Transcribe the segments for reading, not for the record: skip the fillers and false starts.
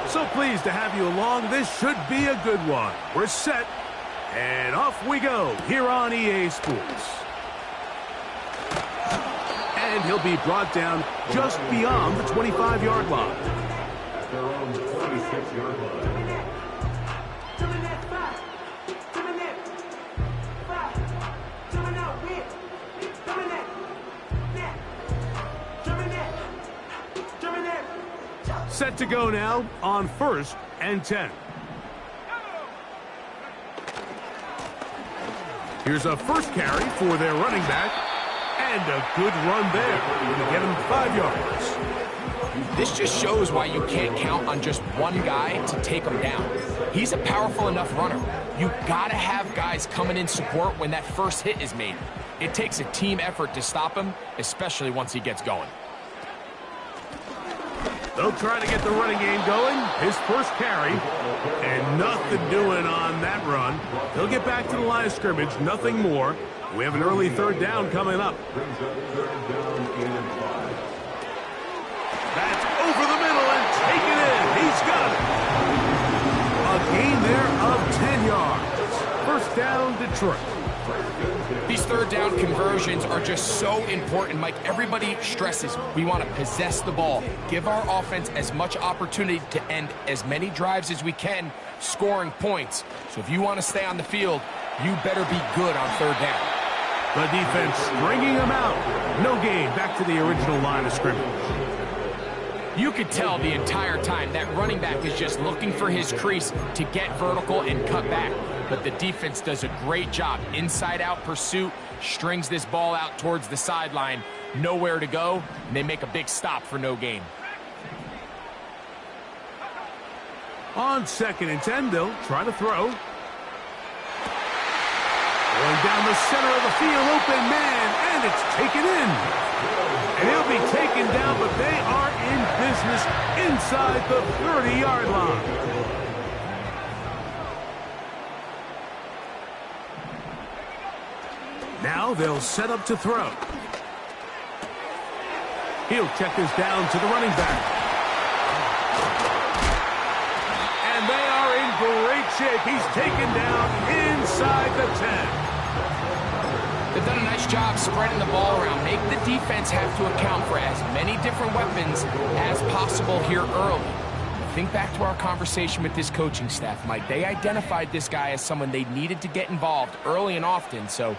So pleased to have you along. This should be a good one. We're set, and off we go here on EA Sports. And he'll be brought down just beyond the 25-yard line. They're on the 26-yard line. Set to go now on 1st and 10. Here's a first carry for their running back. And a good run there to get him 5 yards. This just shows why you can't count on just one guy to take him down. He's a powerful enough runner. You gotta have guys coming in support when that first hit is made. It takes a team effort to stop him, especially once he gets going. They'll try to get the running game going. His first carry, and nothing doing on that run. They'll get back to the line of scrimmage, nothing more. We have an early 3rd down coming up. That's over the middle and taken in. He's got it. A gain there of 10 yards. 1st down, Detroit. These 3rd down conversions are just so important, Mike. Everybody stresses we want to possess the ball, give our offense as much opportunity to end as many drives as we can, scoring points. So if you want to stay on the field, you better be good on 3rd down. The defense stringing him out. No gain, back to the original line of scrimmage. You could tell the entire time that running back is just looking for his crease to get vertical and cut back. But the defense does a great job. Inside-out pursuit, strings this ball out towards the sideline. Nowhere to go, and they make a big stop for no gain. On 2nd and 10, they'll try to throw. Going down the center of the field, open man, and it's taken in. And he'll be taken down, but they are in business inside the 30-yard line. Now they'll set up to throw. He'll check this down to the running back. And they are in great shape. He's taken down inside the 10. They've done a nice job spreading the ball around. Make the defense have to account for as many different weapons as possible here early. Think back to our conversation with this coaching staff, Mike. They identified this guy as someone they needed to get involved early and often, so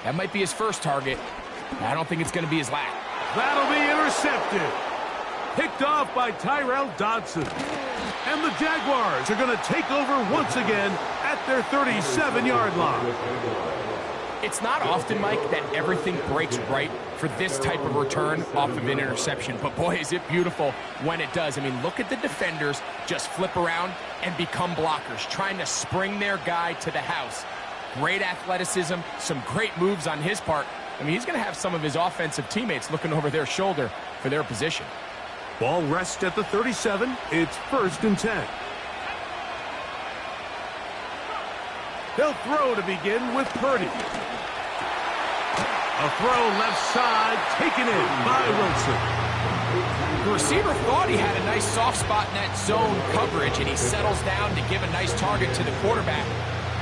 that might be his first target. I don't think it's going to be his last. That'll be intercepted. Picked off by Tyrell Dodson. And the Jaguars are going to take over once again at their 37-yard line. It's not often, Mike, that everything breaks right for this type of return off of an interception. But, boy, is it beautiful when it does. I mean, look at the defenders just flip around and become blockers, trying to spring their guy to the house. Great athleticism, some great moves on his part. I mean, he's going to have some of his offensive teammates looking over their shoulder for their position. Ball rests at the 37. It's 1st and 10. They'll throw to begin with Purdy. A throw left side, taken in by Wilson. The receiver thought he had a nice soft spot in that zone coverage, and he settles down to give a nice target to the quarterback.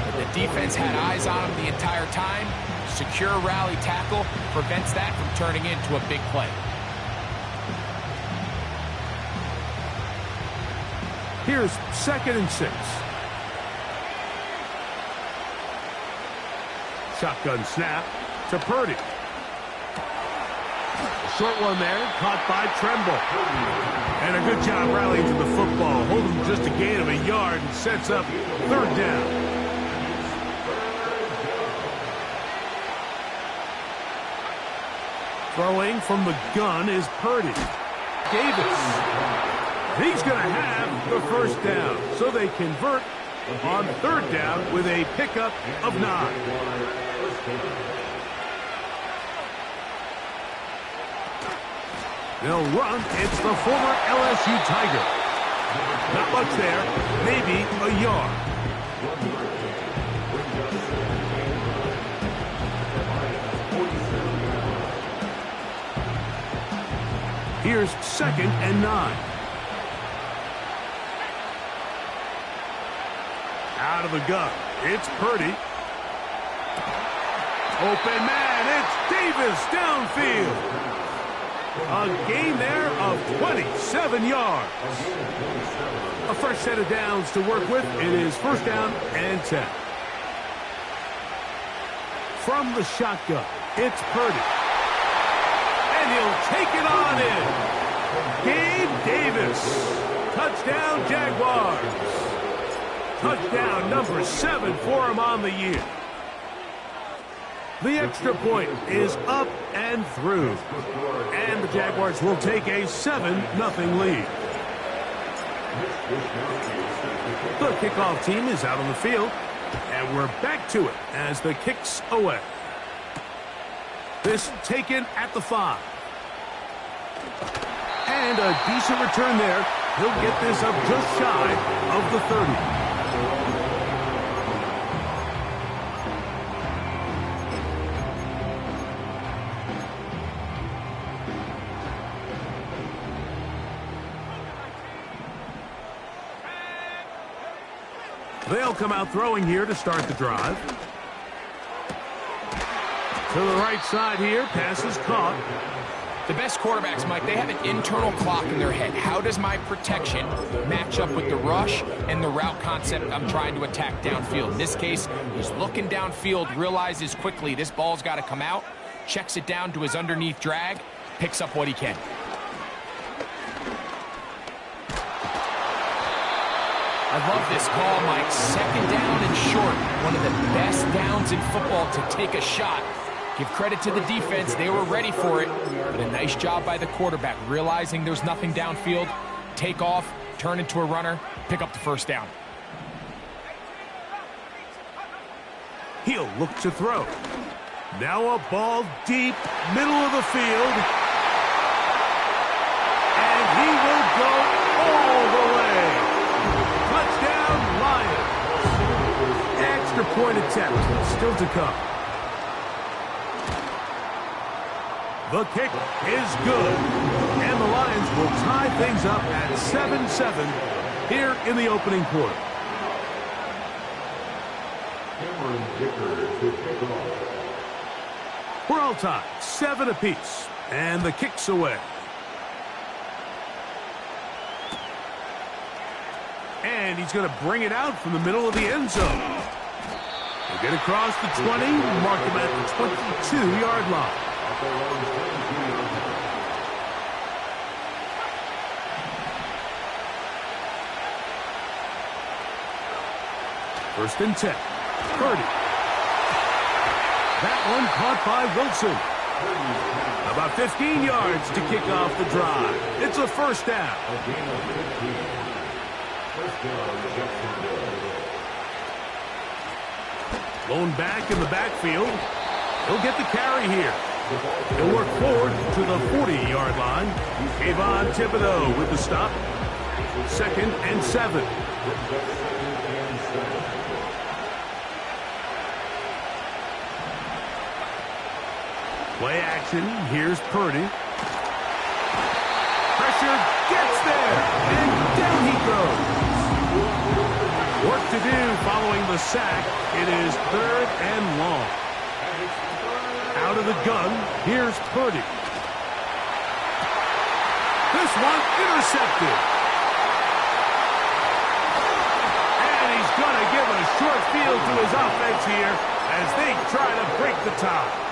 But the defense had eyes on him the entire time. Secure rally tackle prevents that from turning into a big play. Here's 2nd and 6. Shotgun snap to Purdy. Short one there, caught by Tremble. And a good job rallying to the football. Holding just a gain of a yard and sets up 3rd down. Throwing from the gun is Purdy. Davis. He's going to have the 1st down. So they convert on 3rd down with a pickup of 9. They'll run. It's the former LSU Tiger. Not much there. Maybe a yard. Here's 2nd and 9. Out of the gun, it's Purdy. Open man, it's Davis downfield. A gain there of 27 yards. A fresh set of downs to work with. It is 1st down and 10. From the shotgun, it's Purdy. And he'll take it on in. Gabe Davis. Touchdown, Jaguars. Touchdown number 7 for him on the year. The extra point is up and through. And the Jaguars will take a 7-0 lead. The kickoff team is out on the field. And we're back to it as the kick's away. This taken at the 5. And a decent return there. He'll get this up just shy of the 30. They'll come out throwing here to start the drive. To the right side here, pass is caught. The best quarterbacks, Mike, they have an internal clock in their head. How does my protection match up with the rush and the route concept I'm trying to attack downfield? In this case, he's looking downfield, realizes quickly this ball's got to come out, checks it down to his underneath drag, picks up what he can. I love this call, Mike. 2nd down and short. One of the best downs in football to take a shot. Give credit to the defense. They were ready for it. But a nice job by the quarterback, realizing there's nothing downfield. Take off, turn into a runner, pick up the 1st down. He'll look to throw. Now a ball deep, middle of the field. And he will go all the way. Touchdown, Lions. Extra point attempt still to come. The kick is good. And the Lions will tie things up at 7-7 here in the opening quarter. We're all tied, 7 apiece. And the kick's away. And he's going to bring it out from the middle of the end zone. He'll get across the 20, mark him at the 22-yard line. First and 10. Purdy. That one caught by Wilson. About 15 yards to kick off the drive. It's a 1st down. Blown back in the backfield. He'll get the carry here. He'll work forward to the 40-yard line. Kayvon Thibodeau with the stop. 2nd and 7. Play action. Here's Purdy. Pressure gets there. And down he goes. Work to do following the sack. It is 3rd and long. Out of the gun, here's Purdy. This one intercepted. And he's going to give a short field to his offense here as they try to break the tie.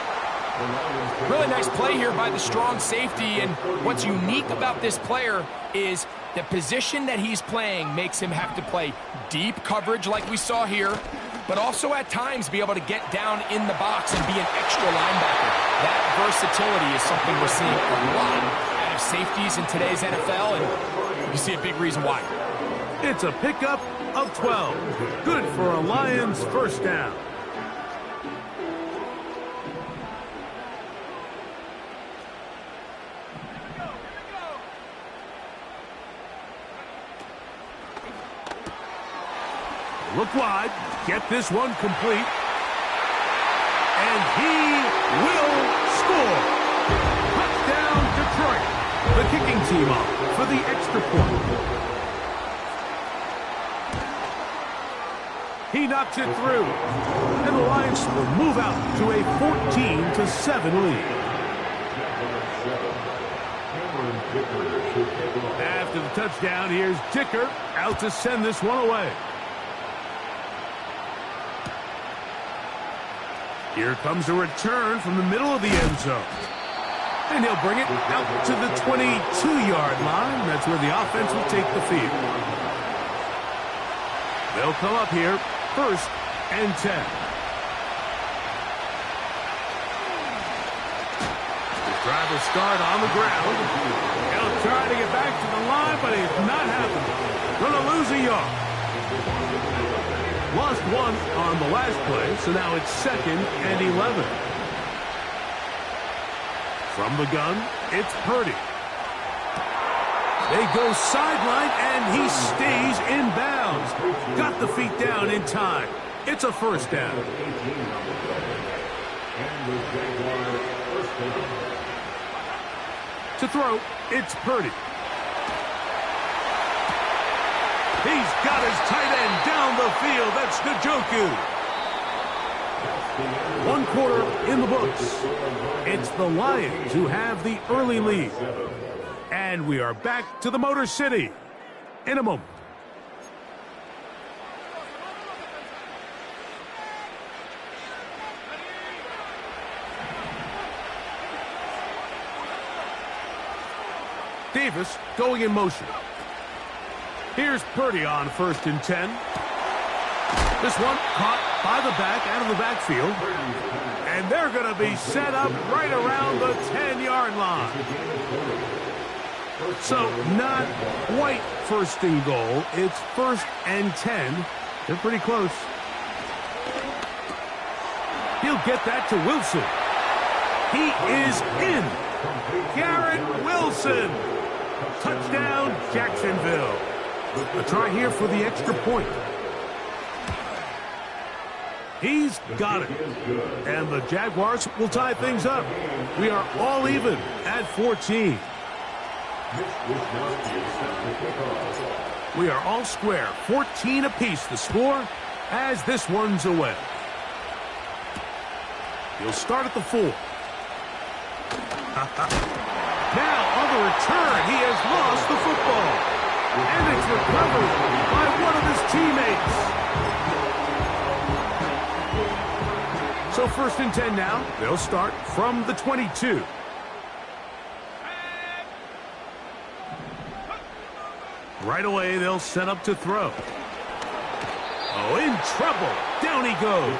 Really nice play here by the strong safety, and what's unique about this player is the position that he's playing makes him have to play deep coverage like we saw here, but also at times be able to get down in the box and be an extra linebacker. That versatility is something we're seeing a lot out of safeties in today's NFL, and you see a big reason why. It's a pickup of 12. Good for a Lions 1st down. Look wide, get this one complete, and he will score. Touchdown, Detroit. the kicking team off for the extra point. He knocks it through, and the Lions will move out to a 14-7 lead. After the touchdown, here's Dicker out to send this one away. Here comes a return from the middle of the end zone. And he'll bring it out to the 22-yard line. That's where the offense will take the field. They'll come up here, 1st and 10. Drive will start on the ground. He'll try to get back to the line, but it's not happening. Going to lose a yard. Lost one on the last play, so now it's 2nd and 11. From the gun, it's Purdy. They go sideline, and he stays in bounds. Got the feet down in time. It's a 1st down. To throw, it's Purdy. He's got his tight end down the field. That's Njoku. 1 quarter in the books. It's the Lions who have the early lead. And we are back to the Motor City in a moment. Davis going in motion. Here's Purdy on 1st and 10. This one caught by the back out of the backfield. And they're going to be set up right around the 10-yard line. So not quite 1st and goal. It's 1st and 10. They're pretty close. He'll get that to Wilson. He is in. Garrett Wilson. Touchdown, Jacksonville. A try here for the extra point. He's got it. And the Jaguars will tie things up. We are all even at 14. We are all square. 14 apiece the score as this one's away. He'll start at the 4. Now, on the return, he has lost the football. And it's recovered by one of his teammates. So 1st and 10 now. They'll start from the 22. Right away, they'll set up to throw. Oh, in trouble. Down he goes.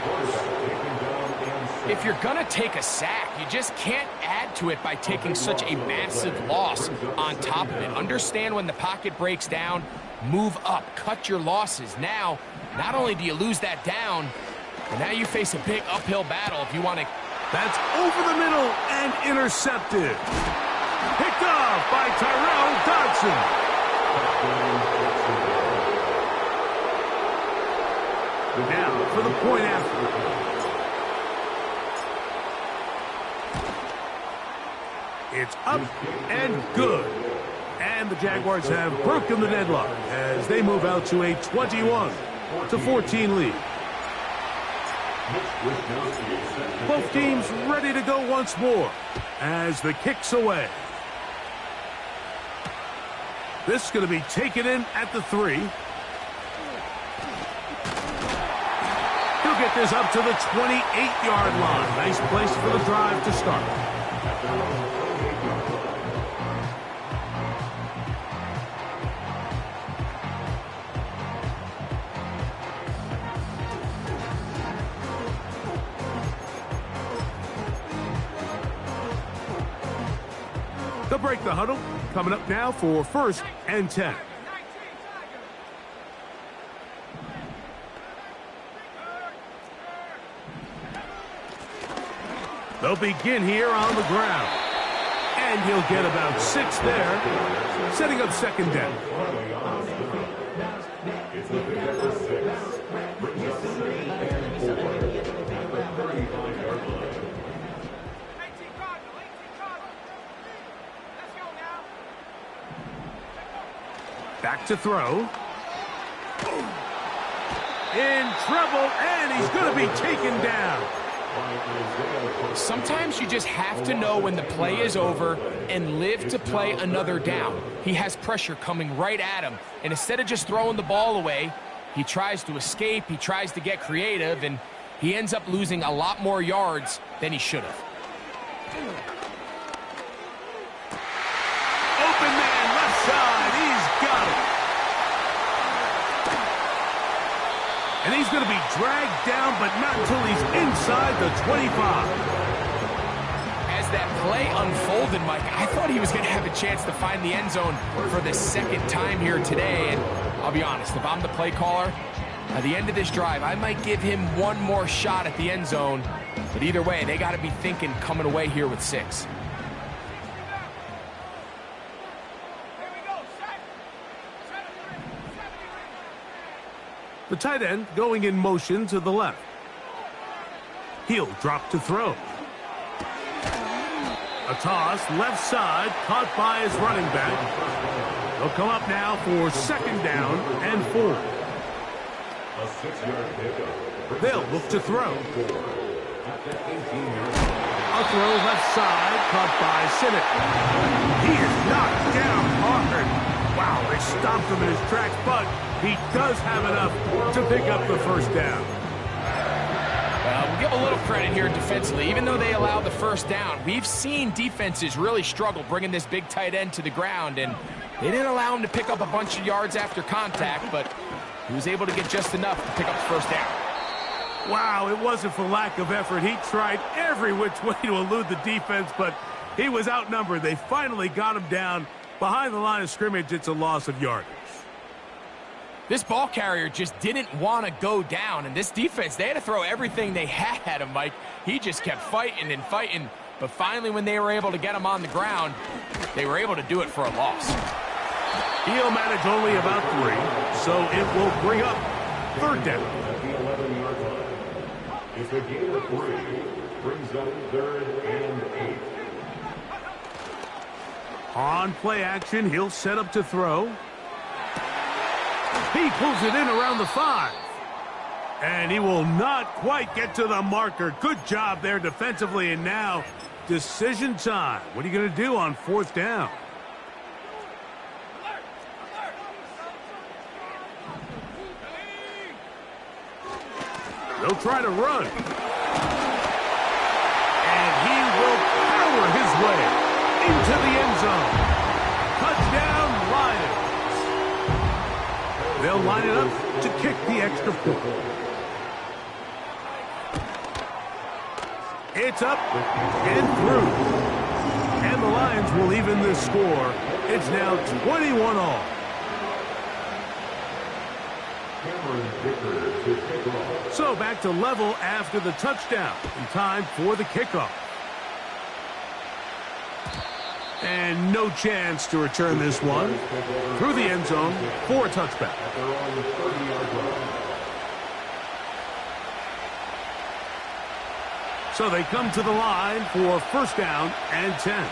If you're going to take a sack, you just can't add to it by taking such a massive loss on top of it. Understand when the pocket breaks down, move up, cut your losses. Now, not only do you lose that down, but now you face a big uphill battle if you want to. That's over the middle and intercepted. Picked off by Tyrell Dodson. Now for the point after. It's up and good. And the Jaguars have broken the deadlock as they move out to a 21-14 lead. Both teams ready to go once more as the kick's away. This is going to be taken in at the 3. He'll get this up to the 28-yard line. Nice place for the drive to start. They'll break the huddle. Coming up now for 1st and 10. They'll begin here on the ground. And he'll get about 6 there, setting up 2nd down. Back to throw. In trouble, and he's going to be taken down. Sometimes you just have to know when the play is over and live to play another down. He has pressure coming right at him, and instead of just throwing the ball away, he tries to escape, he tries to get creative, and he ends up losing a lot more yards than he should have. Open man, left side, he's got it. And he's going to be dragged down, but not until he's inside the 25. As that play unfolded, Mike, I thought he was going to have a chance to find the end zone for the second time here today. And I'll be honest, if I'm the play caller, at the end of this drive, I might give him one more shot at the end zone. But either way, they got to be thinking coming away here with 6. The tight end going in motion to the left. He'll drop to throw. A toss, left side, caught by his running back. They'll come up now for second down and 4. A 6-yard pickup. They'll look to throw. A throw left side, caught by Sinnott. He is knocked down hard. Wow, they stopped him in his tracks, but he does have enough to pick up the first down. We'll give a little credit here defensively. Even though they allowed the first down, we've seen defenses really struggle bringing this big tight end to the ground, and they didn't allow him to pick up a bunch of yards after contact, but he was able to get just enough to pick up the first down. Wow, it wasn't for lack of effort. He tried every which way to elude the defense, but he was outnumbered. They finally got him down behind the line of scrimmage. It's a loss of yardage. This ball carrier just didn't want to go down, and this defense, they had to throw everything they had at him, Mike. He just kept fighting and fighting, but finally when they were able to get him on the ground, they were able to do it for a loss. He'll manage only about 3, so it will bring up third down. At the 11-yard line. It's a gain of 3. Brings up 3rd and 8. On play action, he'll set up to throw. He pulls it in around the 5. And he will not quite get to the marker. Good job there defensively, and now decision time. What are you going to do on 4th down? They'll try to run. And he will power his way into the end zone. Touchdown, Lions. They'll line it up to kick the extra point. It's up and through. And the Lions will even this score. It's now 21-all. So back to level after the touchdown. In time for the kickoff. And no chance to return this one. Through the end zone for a touchback. So they come to the line for first down and 10.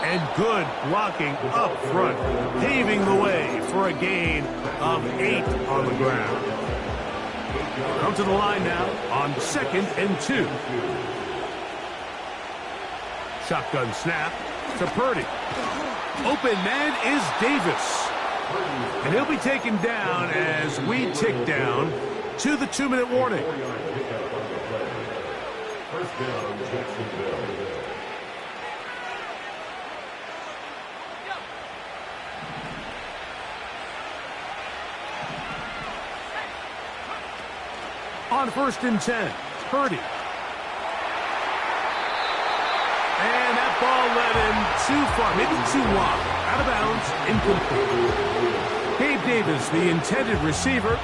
And good blocking up front, paving the way for a gain of 8 on the ground. Come to the line now on 2nd and 2. Shotgun snap to Purdy. Open man is Davis. And he'll be taken down as we tick down to the 2-minute warning. First down, Jacksonville. On 1st and 10, Purdy. And that ball led him too far, maybe too wide. Out of bounds, incomplete. Gabe Davis, the intended receiver,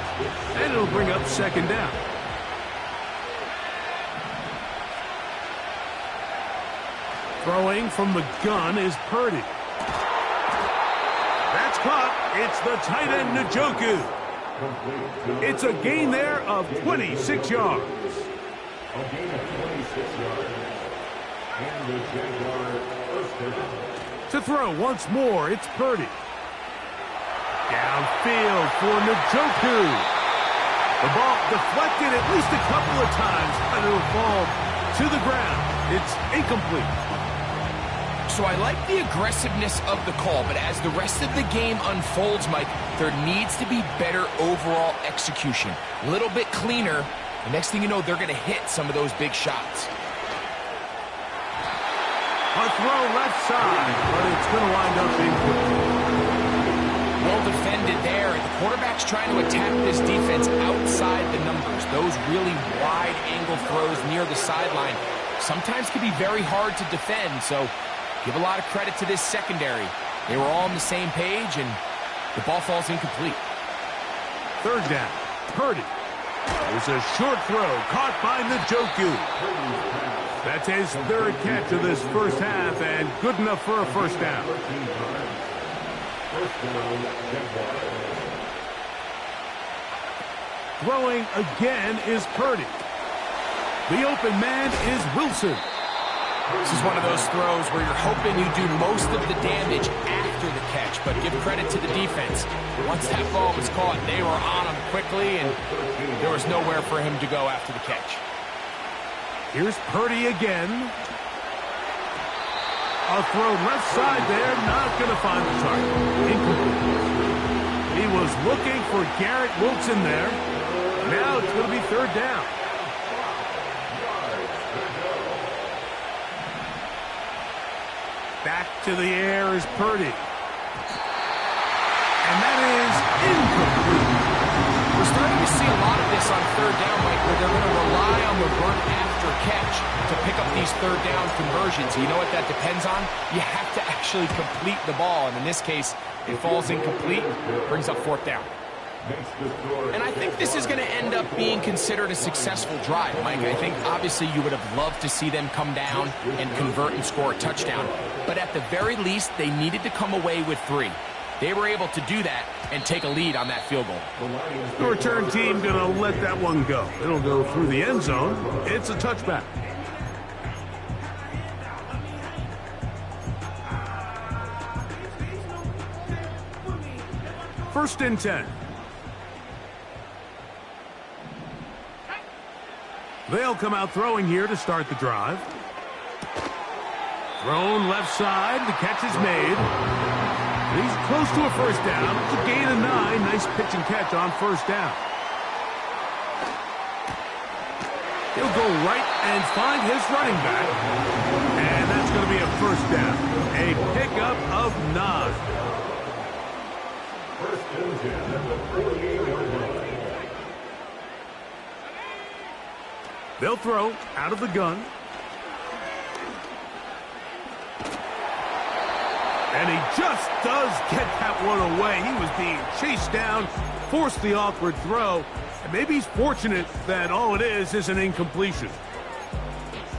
and it'll bring up 2nd down. Throwing from the gun is Purdy. That's caught. It's the tight end, Njoku. It's a gain there of 26 yards. A gain of 26 yards. And the Jaguar first down. To throw once more, it's Purdy. Downfield for Njoku. The ball deflected at least a couple of times, but it'll fall to the ground. It's incomplete. So I like the aggressiveness of the call, but as the rest of the game unfolds, Mike, there needs to be better overall execution. A little bit cleaner. The next thing you know, they're going to hit some of those big shots. A throw left side, but it's going to wind up incomplete. Well defended there. The quarterback's trying to attack this defense outside the numbers. Those really wide angle throws near the sideline sometimes can be very hard to defend, so give a lot of credit to this secondary. They were all on the same page, and the ball falls incomplete. Third down, Purdy. There's a short throw caught by Njoku. That's his third catch of this first half, and good enough for a first down. Throwing again is Purdy. The open man is Wilson. This is one of those throws where you're hoping you do most of the damage after the catch, but give credit to the defense. Once that ball was caught, they were on him quickly, and there was nowhere for him to go after the catch. Here's Purdy again. A throw left side there, not going to find the target. Incomplete. He was looking for Garrett Wilson there. Now it's going to be third down. Back to the air is Purdy. And that is incomplete. We're starting to see a lot of this on third down, Mike, where they're going to rely on the run after catch to pick up these third down conversions. You know what that depends on? You have to actually complete the ball. And in this case, it falls incomplete, brings up fourth down. And I think this is going to end up being considered a successful drive, Mike. I think obviously you would have loved to see them come down and convert and score a touchdown. But at the very least, they needed to come away with 3. They were able to do that and take a lead on that field goal. The return team going to let that one go. It'll go through the end zone. It's a touchback. First and 10. They'll come out throwing here to start the drive. Thrown left side. The catch is made. He's close to a first down. It's a gain of 9. Nice pitch and catch on first down. He'll go right and find his running back. And that's going to be a first down. A pickup of 9. First and 10 at the 48-yard line. They'll throw out of the gun. And he just does get that one away. He was being chased down, forced the awkward throw. And maybe he's fortunate that all it is an incompletion.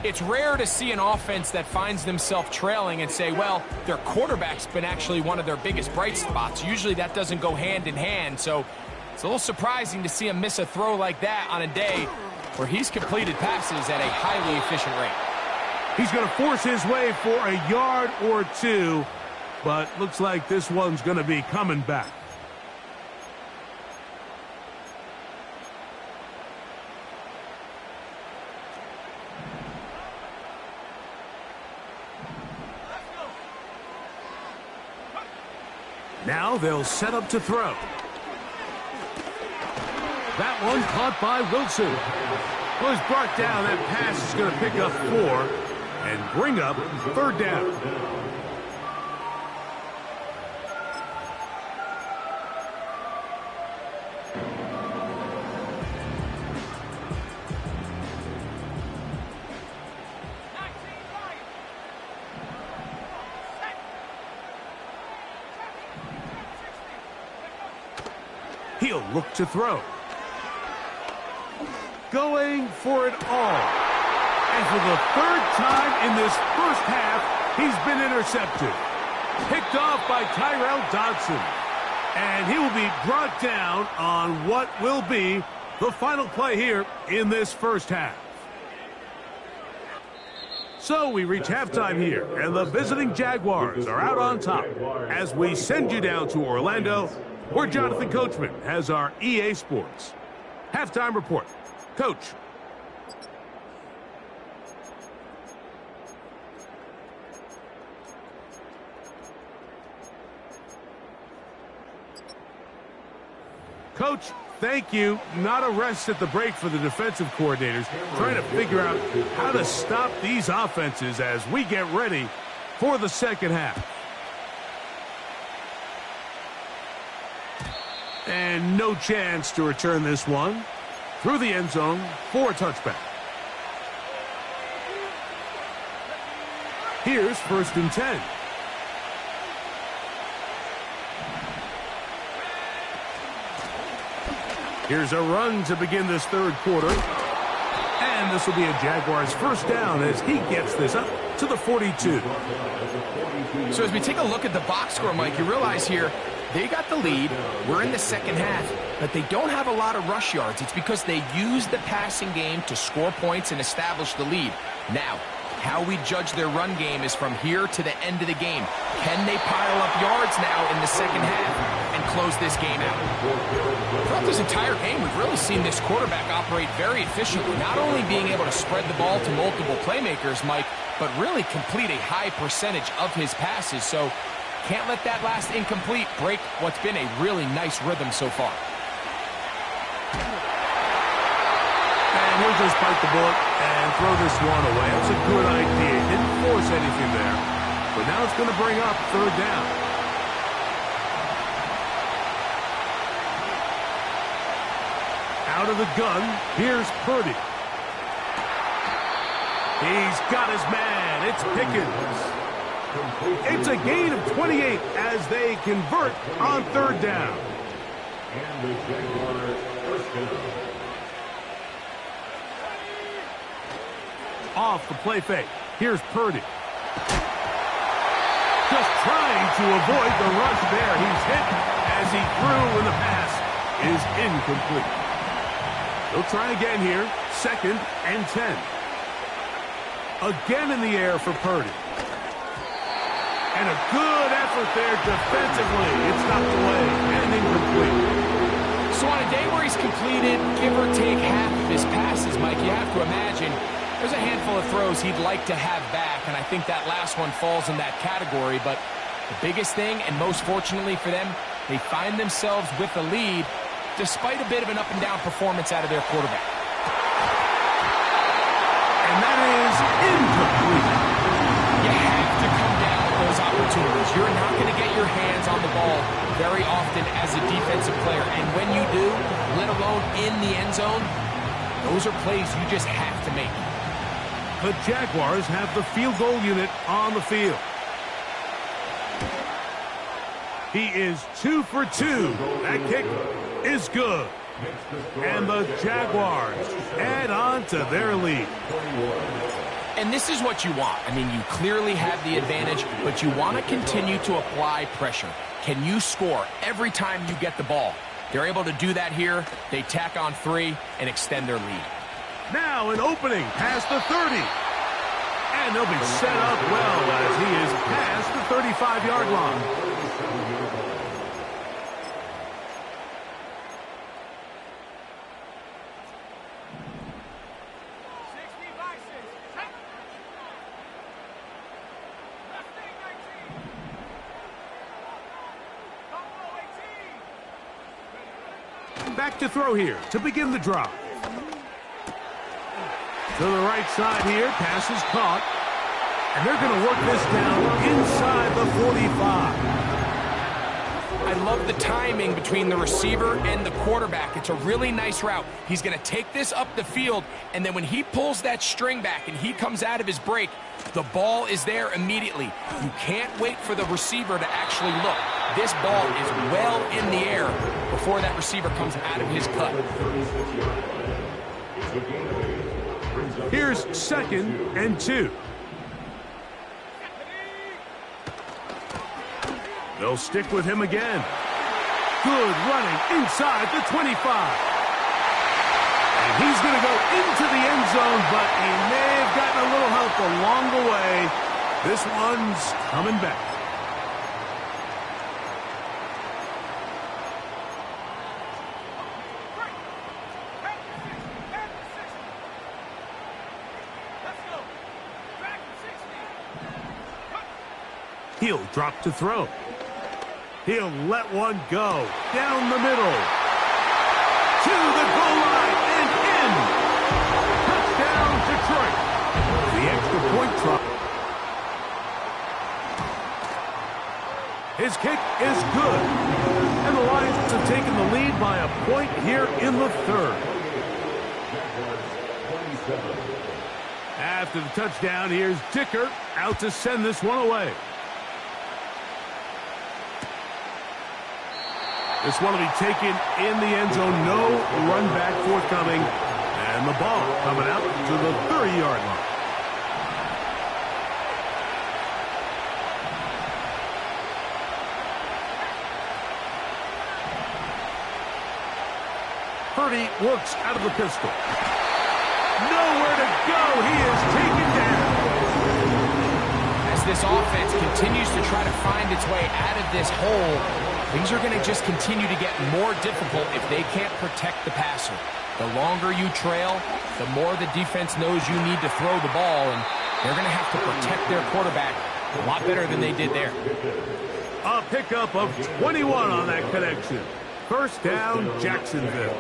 It's rare to see an offense that finds themselves trailing and say, well, their quarterback's been actually one of their biggest bright spots. Usually that doesn't go hand in hand. So it's a little surprising to see him miss a throw like that on a day where he's completed passes at a highly efficient rate. He's going to force his way for a yard or 2, but looks like this one's going to be coming back. Now they'll set up to throw. That one caught by Wilson. Was brought down. That pass is going to pick up 4 and bring up third down. He'll look to throw. Going for it all. And for the third time in this first half, he's been intercepted. Picked off by Tyrell Dodson. And he will be brought down on what will be the final play here in this first half. So we reach halftime here, and the visiting Jaguars are out on top as we send you down to Orlando, where Jonathan Coachman has our EA Sports halftime report. Coach. Coach, thank you. Not a rest at the break for the defensive coordinators, trying to figure out how to stop these offenses as we get ready for the second half. And no chance to return this one through the end zone for a touchback. Here's 1st and 10. Here's a run to begin this third quarter. And this will be a Jaguars first down as he gets this up to the 42. So as we take a look at the box score, Mike, you realize here they got the lead. We're in the second half, but they don't have a lot of rush yards. It's because they use the passing game to score points and establish the lead. Now, how we judge their run game is from here to the end of the game. Can they pile up yards now in the second half and close this game out? Throughout this entire game, we've really seen this quarterback operate very efficiently, not only being able to spread the ball to multiple playmakers, Mike, but really complete a high percentage of his passes. So can't let that last incomplete break what's been a really nice rhythm so far. And he'll just bite the bullet and throw this one away. That's a good idea. Didn't force anything there. But now it's going to bring up 3rd down. Out of the gun, here's Purdy. He's got his man. It's Pickens. It's a gain of 28 as they convert on 3rd down. And the Jaguars first down. Off the play fake. Here's Purdy. Just trying to avoid the rush there. He's hit as he threw, and the pass is incomplete. They'll try again here. 2nd and 10. Again in the air for Purdy. And a good effort there defensively. It's knocked away and incomplete. So on a day where he's completed, give or take half of his passes, Mike, you have to imagine there's a handful of throws he'd like to have back, and I think that last one falls in that category. But the biggest thing, and most fortunately for them, they find themselves with the lead despite a bit of an up-and-down performance out of their quarterback. And that is incomplete. You have to come down with those opportunities. You're not going to get your hands on the ball very often as a defensive player. And when you do, let alone in the end zone, those are plays you just have to make. The Jaguars have the field goal unit on the field. He is 2 for 2. That kick is good. And the Jaguars add on to their lead. And this is what you want. I mean, you clearly have the advantage, but you want to continue to apply pressure. Can you score every time you get the ball? They're able to do that here. They tack on 3 and extend their lead. Now an opening past the 30. And they'll be set up well as he is past the 35-yard line. Back to throw here to begin the drive. To the right side here, pass is caught. And they're going to work this down inside the 45. I love the timing between the receiver and the quarterback. It's a really nice route. He's going to take this up the field, and then when he pulls that string back and he comes out of his break, the ball is there immediately. You can't wait for the receiver to actually look. This ball is well in the air before that receiver comes out of his cut. Here's 2nd and 2. They'll stick with him again. Good running inside the 25. And he's going to go into the end zone, but he may have gotten a a little help along the way. This one's coming back. He'll drop to throw. He'll let one go down the middle. To the goal line and in. Touchdown, Detroit. The extra point try. His kick is good. And the Lions have taken the lead by a point here in the third. After the touchdown, here's Dicker out to send this one away. This one will be taken in the end zone. No run back forthcoming. And the ball coming out to the 30-yard line. Purdy works out of the pistol. Nowhere to go. He is taken down. As this offense continues to try to find its way out of this hole, things are going to just continue to get more difficult if they can't protect the passer. The longer you trail, the more the defense knows you need to throw the ball, and they're going to have to protect their quarterback a lot better than they did there. A pickup of 21 on that connection. First down, Jacksonville.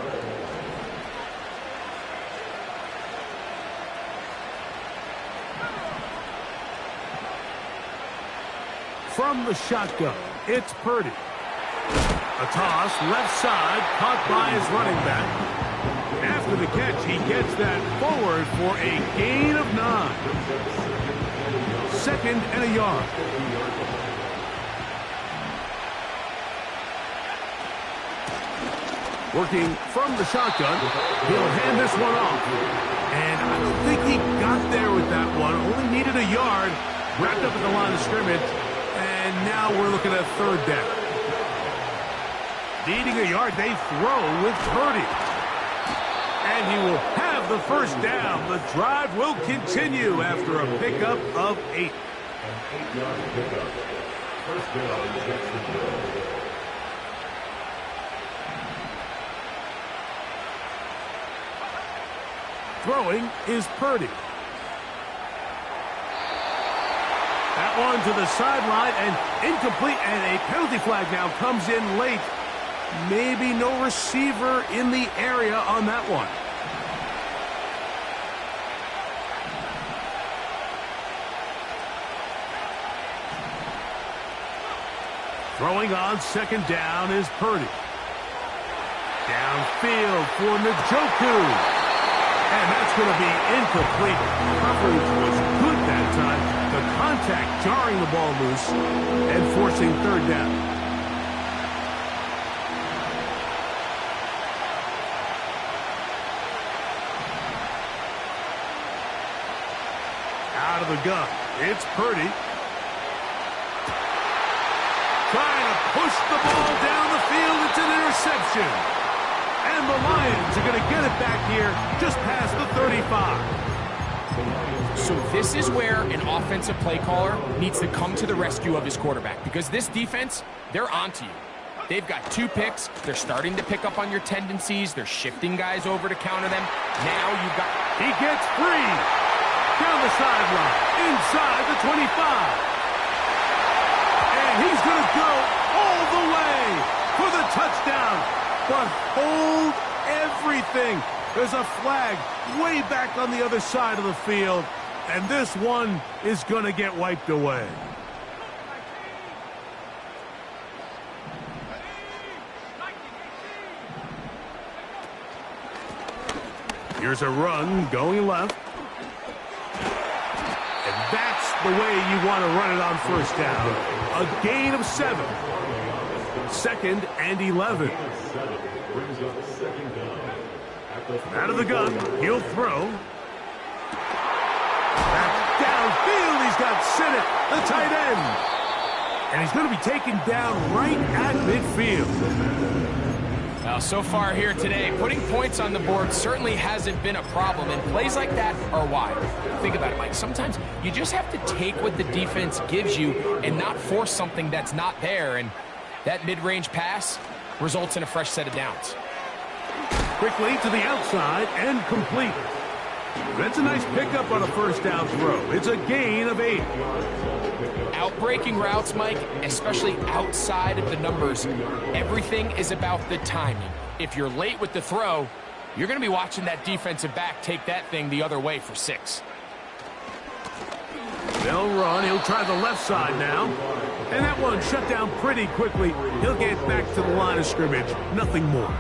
From the shotgun, it's Purdy. A toss, left side, caught by his running back. After the catch, he gets that forward for a gain of 9. Second and a yard. Working from the shotgun, he'll hand this one off. And I don't think he got there with that one. Only needed a yard. Wrapped up at the line of scrimmage. And now we're looking at third down. Needing a yard, they throw with Purdy. And he will have the first down. The drive will continue after a pickup of 8. An 8-yard pickup. First down, Jacksonville. Throwing is Purdy. That one to the sideline and incomplete, and a penalty flag now comes in late. Maybe no receiver in the area on that one. Throwing on second down is Purdy. Downfield for Njoku. And that's going to be incomplete. Coverage was good that time. The contact jarring the ball loose and forcing third down. Out of the gun, it's Purdy. Trying to push the ball down the field. It's an interception. And the Lions are going to get it back here just past the 35. So this is where an offensive play caller needs to come to the rescue of his quarterback, because this defense, they're onto you. They've got 2 picks. They're starting to pick up on your tendencies. They're shifting guys over to counter them. Now you've got... He gets free. Down the sideline. Inside the 25. And he's going to go all the way for the touchdown. But hold everything. There's a flag way back on the other side of the field. And this one is going to get wiped away. Here's a run going left. And that's the way you want to run it on first down. A gain of 7. Second and 11. Out of the gun, he'll throw. Back downfield, he's got Sinnott, the tight end. And he's going to be taken down right at midfield. Well, so far here today, putting points on the board certainly hasn't been a problem, and plays like that are why. Think about it, Mike. Sometimes you just have to take what the defense gives you and not force something that's not there, and that mid-range pass results in a fresh set of downs. Quickly to the outside and complete. That's a nice pickup on a first down throw. It's a gain of 8. Outbreaking routes, Mike, especially outside of the numbers, everything is about the timing. If you're late with the throw, you're going to be watching that defensive back take that thing the other way for 6. They'll run. He'll try the left side now. And that one shut down pretty quickly. He'll get back to the line of scrimmage. Nothing more.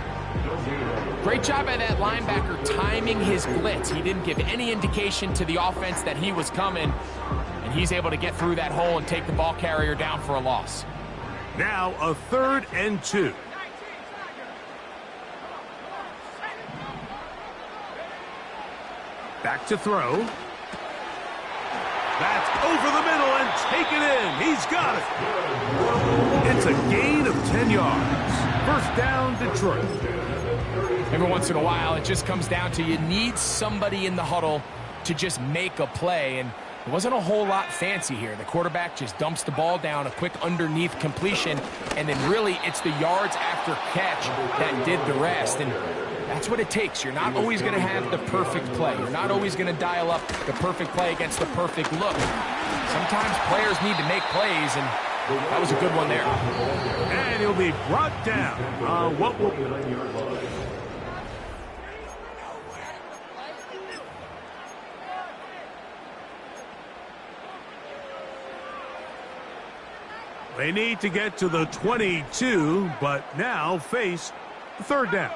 Great job by that linebacker timing his blitz. He didn't give any indication to the offense that he was coming, and he's able to get through that hole and take the ball carrier down for a loss. Now a 3rd and 2. Back to throw. That's over the middle and taken in. He's got it. It's a gain of 10 yards. First down, Detroit. Every once in a while, it just comes down to you need somebody in the huddle to just make a play, and it wasn't a whole lot fancy here. The quarterback just dumps the ball down, a quick underneath completion, and then really it's the yards after catch that did the rest, and that's what it takes. You're not always going to have the perfect play. You're not always going to dial up the perfect play against the perfect look. Sometimes players need to make plays, and that was a good one there. And he'll be brought down. What will... They need to get to the 22, but now face 3rd down.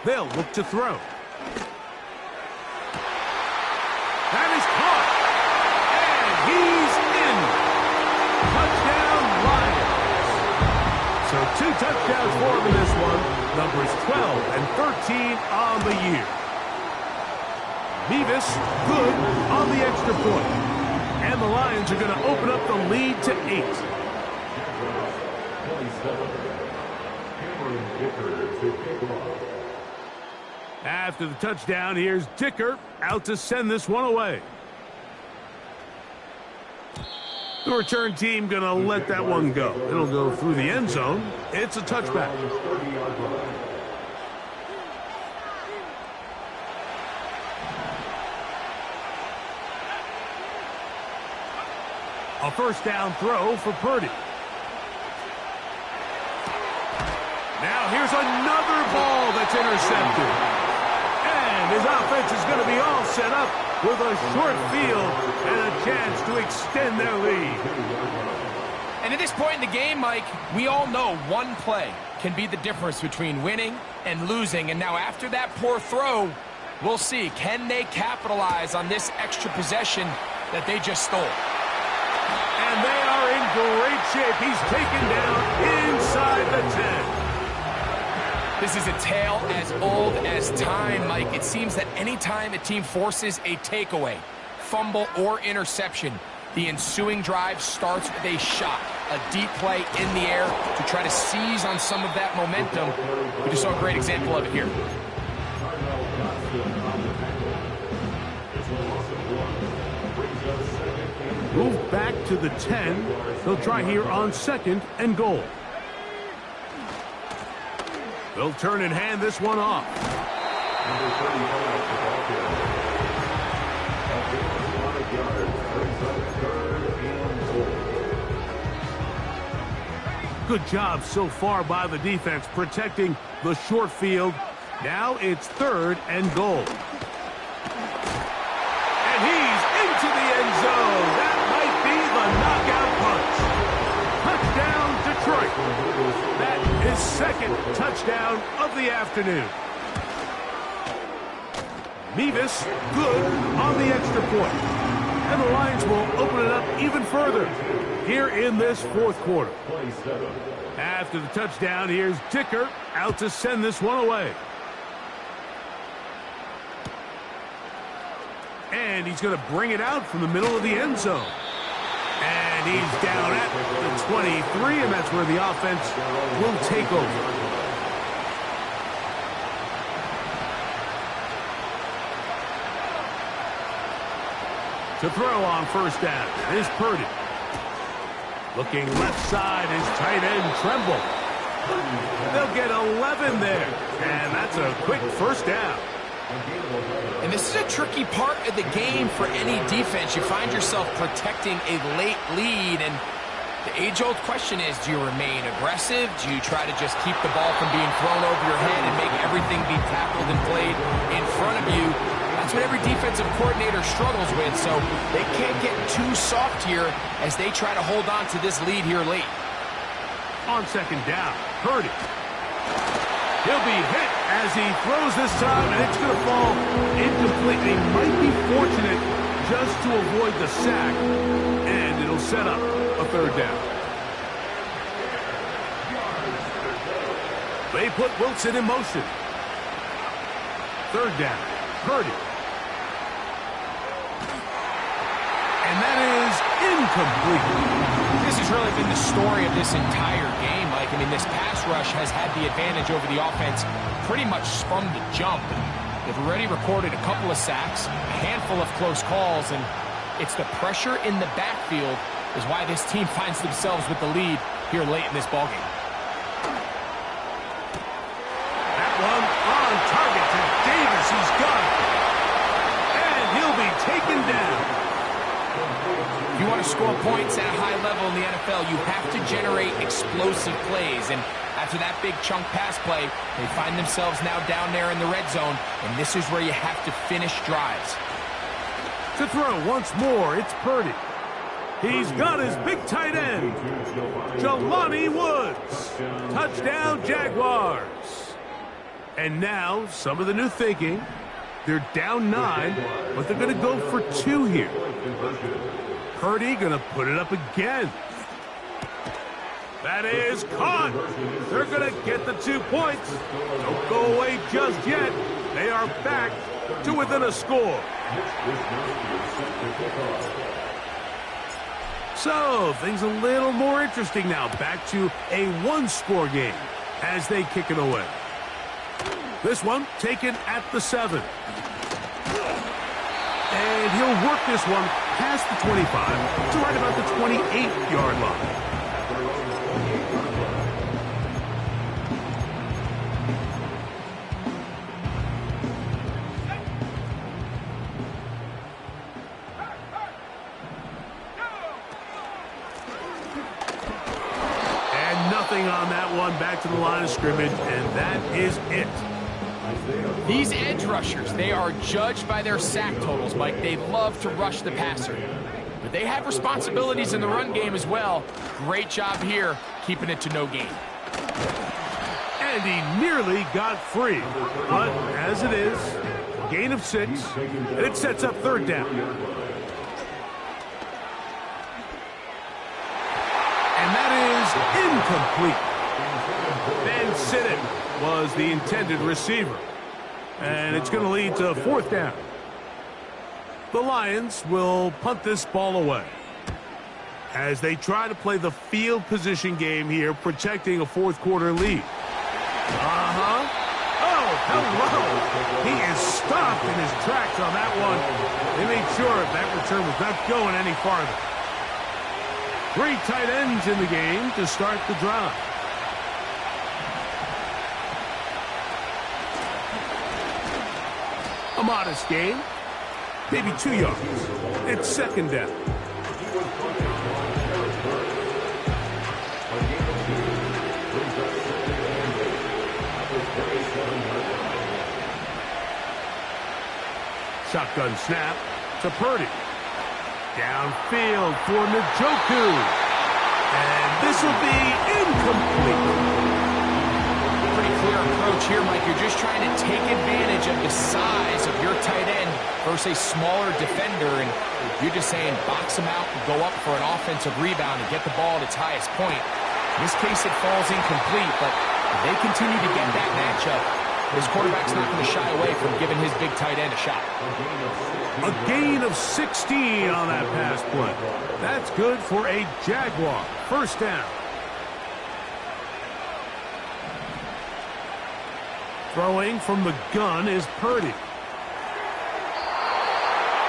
They'll look to throw. That is caught. And he's in. Touchdown, Lions. So 2 touchdowns for him in this one. Numbers 12 and 13 on the year. Mevis good on the extra point. And the Lions are going to open up the lead to 8. After the touchdown, here's Dicker out to send this one away. The return team going to let that one go. It'll go through the end zone. It's a touchback. A first down throw for Purdy. Now here's another ball that's intercepted. And his offense is going to be all set up with a short field and a chance to extend their lead. And at this point in the game, Mike, we all know one play can be the difference between winning and losing. And now after that poor throw, we'll see, can they capitalize on this extra possession that they just stole? And they are in great shape. He's taken down inside the 10. This is a tale as old as time, Mike. It seems that anytime a team forces a takeaway, fumble, or interception, the ensuing drive starts with a shot, a deep play in the air to try to seize on some of that momentum. We just saw a great example of it here. Move back to the 10. They'll try here on 2nd and goal. They'll turn and hand this one off. Good job so far by the defense protecting the short field. Now it's 3rd and goal. And he's into the end zone. That might be the knockout punch. Touchdown, Detroit. That is 2nd touchdown of the afternoon. Mevis good on the extra point. And the Lions will open it up even further here in this 4th quarter. After the touchdown, here's Dicker out to send this one away. And he's going to bring it out from the middle of the end zone. And And he's down at the 23, and that's where the offense will take over. To throw on first down is Purdy. Looking left side is tight end Tremble. They'll get 11 there, and that's a quick first down. And this is a tricky part of the game for any defense. You find yourself protecting a late lead, and the age-old question is, do you remain aggressive? Do you try to just keep the ball from being thrown over your head and make everything be tackled and played in front of you? That's what every defensive coordinator struggles with, so they can't get too soft here as they try to hold on to this lead here late. On second down, Purdy. He'll be hit as he throws this time, and it's going to fall incomplete. He might be fortunate just to avoid the sack, and it'll set up a third down. They put Wilson in motion. Third down, Purdy. And that is incomplete. This has really been the story of this entire game, Mike. I mean, this pass rush has had the advantage over the offense pretty much from the jump. They've already recorded a couple of sacks, a handful of close calls, and it's the pressure in the backfield is why this team finds themselves with the lead here late in this ballgame. That one on target to Davis. He's got it. And he'll be taken down. If you want to score points at a high level in the NFL, you have to generate explosive plays. And after that big chunk pass play, they find themselves now down there in the red zone, and this is where you have to finish drives. To throw once more, it's Purdy. He's got his big tight end, Jelani Woods. Touchdown, Jaguars. And now, some of the new thinking. They're down 9, but they're going to go for 2 here. Purdy going to put it up again. That is caught. They're going to get the 2 points. Don't go away just yet. They are back to within a score. So, things a little more interesting now. Back to a 1-score game as they kick it away. This one taken at the 7. And he'll work this one past the 25 to right about the 28-yard line. And nothing on that one, back to the line of scrimmage, and that is it. These edge rushers, they are judged by their sack totals, Mike. They love to rush the passer. But they have responsibilities in the run game as well. Great job here, keeping it to no gain. And he nearly got free. But as it is, gain of 6, and it sets up third down. And that is incomplete. Ben Sidden was the intended receiver. And it's going to lead to fourth down. The Lions will punt this ball away as they try to play the field position game here, protecting a fourth-quarter lead. Oh, hello. He is stopped in his tracks on that one. They made sure that return was not going any farther. 3 tight ends in the game to start the drive. A modest gain, maybe 2 yards. It's second down. Shotgun snap to Purdy. Downfield for Njoku. And this will be incomplete. Pretty clear approach here, Mike. You're just trying to take advantage of the size of your tight end versus a smaller defender, and you're just saying box him out and go up for an offensive rebound and get the ball at its highest point. In this case, it falls incomplete, but if they continue to get that matchup, His quarterback's not going to shy away from giving his big tight end a shot. A gain of 16 on that pass play. That's good for a Jaguar. First down. Throwing from the gun is Purdy.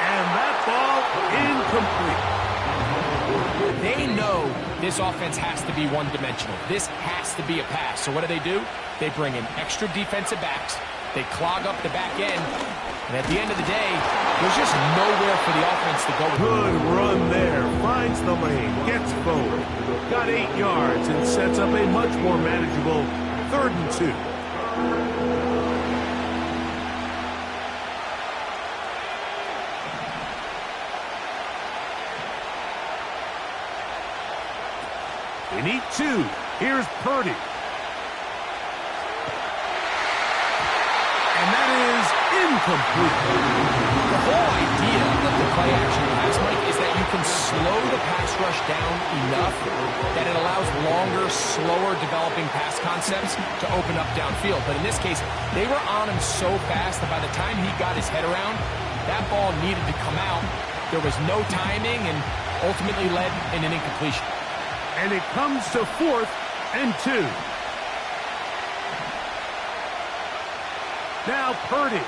And that ball incomplete. They know this offense has to be one-dimensional. This has to be a pass. So what do? They bring in extra defensive backs. They clog up the back end. And at the end of the day, there's just nowhere for the offense to go. Good run there. Finds the lane. Gets forward. Got 8 yards and sets up a much more manageable 3rd and 2. They need 2. Here's Purdy. And that is incomplete. The whole idea of the play-action pass, Mike, is that you can slow the pass rush down enough that it allows longer, slower developing pass concepts to open up downfield. But in this case, they were on him so fast that by the time he got his head around, that ball needed to come out. There was no timing and ultimately led in an incompletion. And it comes to 4th and 2. Now Purdy.